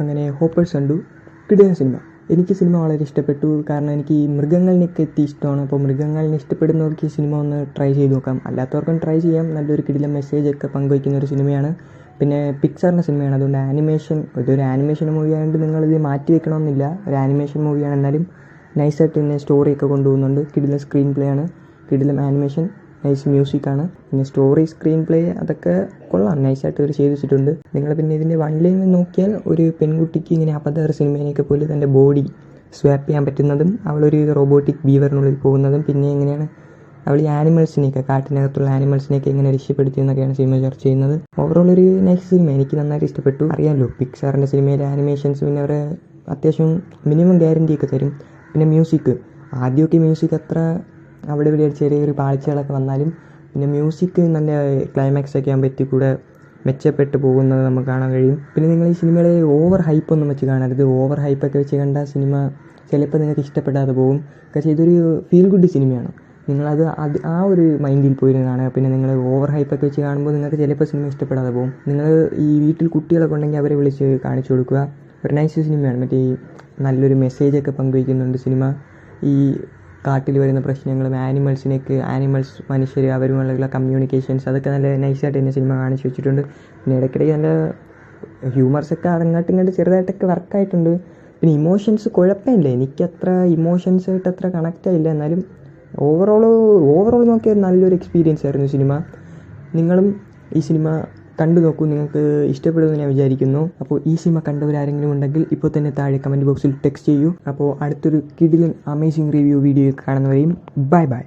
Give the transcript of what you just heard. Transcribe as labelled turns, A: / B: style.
A: അങ്ങനെ ഹോപ്പേഴ്സ് കണ്ടു. കിടിലൻ സിനിമ. എനിക്ക് സിനിമ വളരെ ഇഷ്ടപ്പെട്ടു. കാരണം എനിക്ക് ഈ മൃഗങ്ങളിനൊക്കെ ഇഷ്ടമാണ്. അപ്പോൾ മൃഗങ്ങളിനെ ഇഷ്ടപ്പെടുന്നവർക്ക് ഈ സിനിമ ഒന്ന് ട്രൈ ചെയ്ത് നോക്കാം. അല്ലാത്തവർക്കും ട്രൈ ചെയ്യാം. നല്ലൊരു കിടിലൻ മെസ്സേജൊക്കെ പങ്കുവയ്ക്കുന്ന ഒരു സിനിമയാണ്. പിന്നെ പിക്സാറിൻ്റെ സിനിമയാണ്. അതുകൊണ്ട് ഇതൊരു ആനിമേഷൻ മൂവി ആയതുകൊണ്ട് നിങ്ങളിത് മാറ്റി വെക്കണമെന്നില്ല. ഒരു ആനിമേഷൻ മൂവിയാണ്, എന്നാലും നൈസായിട്ട് തന്നെ സ്റ്റോറിയൊക്കെ കൊണ്ടുപോകുന്നുണ്ട്. കിടിലൻ സ്ക്രീൻ പ്ലേ ആണ്, കിടിലൻ ആനിമേഷൻ, നൈസ് മ്യൂസിക്കാണ്. പിന്നെ സ്റ്റോറി, സ്ക്രീൻ പ്ലേ അതൊക്കെ കൊള്ളാം, നൈസായിട്ട് അവർ ചെയ്ത് വെച്ചിട്ടുണ്ട്. നിങ്ങൾ പിന്നെ ഇതിൻ്റെ വൺ ലൈൻ നോക്കിയാൽ ഒരു പെൺകുട്ടിക്ക് ഇങ്ങനെ അപധാര സിനിമേനെയൊക്കെ പോലെ തൻ്റെ ബോഡി സ്വാപ്പ് ചെയ്യാൻ പറ്റുന്നതും അവളൊരു റോബോട്ടിക് ബീവറിനുള്ളിൽ പോകുന്നതും പിന്നെ എങ്ങനെയാണ് അവൾ ഈ ആനിമൽസിനെയൊക്കെ, കാട്ടിനകത്തുള്ള ആനിമൽസിനെയൊക്കെ എങ്ങനെ രക്ഷപ്പെടുത്തിയെന്നൊക്കെയാണ് സിനിമ ചർച്ച ചെയ്യുന്നത്. ഓവറോൾ ഒരു നൈസ് സിനിമ, എനിക്ക് നന്നായിട്ട് ഇഷ്ടപ്പെട്ടു. അറിയാമല്ലോ പിക്സാറിൻ്റെ സിനിമയിലെ ആനിമേഷൻസ്, പിന്നെ അവർ അത്യാവശ്യം മിനിമം ഗ്യാരൻറ്റിയൊക്കെ തരും. പിന്നെ മ്യൂസിക്, ആദ്യമൊക്കെ മ്യൂസിക് അത്ര അവിടെ ഇവിടെ ചെറിയൊരു പാളിച്ചകളൊക്കെ വന്നാലും പിന്നെ മ്യൂസിക് നല്ല ക്ലൈമാക്സ് ഒക്കെ ആകുമ്പോഴത്തേക്ക് കൂടെ മെച്ചപ്പെട്ട് പോകുന്നത് നമുക്ക് കാണാൻ കഴിയും. പിന്നെ നിങ്ങൾ ഈ സിനിമയുടെ ഓവർ ഹൈപ്പൊന്നും വെച്ച് കാണരുത്. ഓവർ ഹൈപ്പൊക്കെ വെച്ച് കണ്ട സിനിമ ചിലപ്പോൾ നിങ്ങൾക്ക് ഇഷ്ടപ്പെടാതെ പോകും. പക്ഷേ ഇതൊരു ഫീൽ ഗുഡ് സിനിമയാണ്. നിങ്ങളത് ആ ഒരു മൈൻഡിൽ പോയിരുന്ന് കാണുക. പിന്നെ നിങ്ങൾ ഓവർ ഹൈപ്പൊക്കെ വെച്ച് കാണുമ്പോൾ നിങ്ങൾക്ക് ചിലപ്പോൾ സിനിമ ഇഷ്ടപ്പെടാതെ പോകും. നിങ്ങൾ ഈ വീട്ടിൽ കുട്ടികളൊക്കെ ഉണ്ടെങ്കിൽ അവരെ വിളിച്ച് കാണിച്ചു കൊടുക്കുക. ഒരു നൈസ് സിനിമയാണ്. മറ്റേ ഈ നല്ലൊരു മെസ്സേജൊക്കെ പങ്കുവയ്ക്കുന്നുണ്ട് സിനിമ. ഈ കാട്ടിൽ വരുന്ന പ്രശ്നങ്ങളും ആനിമൽസ് മനുഷ്യർ അവരുമായുള്ള കമ്മ്യൂണിക്കേഷൻസ് അതൊക്കെ നല്ല നൈസായിട്ട് തന്നെ സിനിമ കാണിച്ചു വെച്ചിട്ടുണ്ട്. പിന്നെ ഇടയ്ക്കിടയ്ക്ക് നല്ല ഹ്യൂമർസൊക്കെ അങ്ങോട്ട് ചെറുതായിട്ടൊക്കെ വർക്കായിട്ടുണ്ട്. പിന്നെ ഇമോഷൻസ് കുഴപ്പമില്ല, എനിക്കത്ര ഇമോഷൻസായിട്ട് അത്ര കണക്റ്റ് ആയില്ല. എന്നാലും ഓവറോൾ നോക്കിയാൽ നല്ലൊരു എക്സ്പീരിയൻസ് ആയിരുന്നു സിനിമ. നിങ്ങളും ഈ സിനിമ കണ്ടു നോക്കൂ, നിങ്ങൾക്ക് ഇഷ്ടപ്പെടുമെന്ന് ഞാൻ വിചാരിക്കുന്നു. അപ്പോൾ ഈ സിനിമ കണ്ടവരാരെങ്കിലും ഉണ്ടെങ്കിൽ ഇപ്പോൾ തന്നെ താഴെ കമൻറ്റ് ബോക്സിൽ ടെക്സ്റ്റ് ചെയ്യൂ. അപ്പോൾ അടുത്തൊരു കിടിലൻ അമേസിംഗ് റിവ്യൂ വീഡിയോ കാണുന്നവരെയും ബൈ.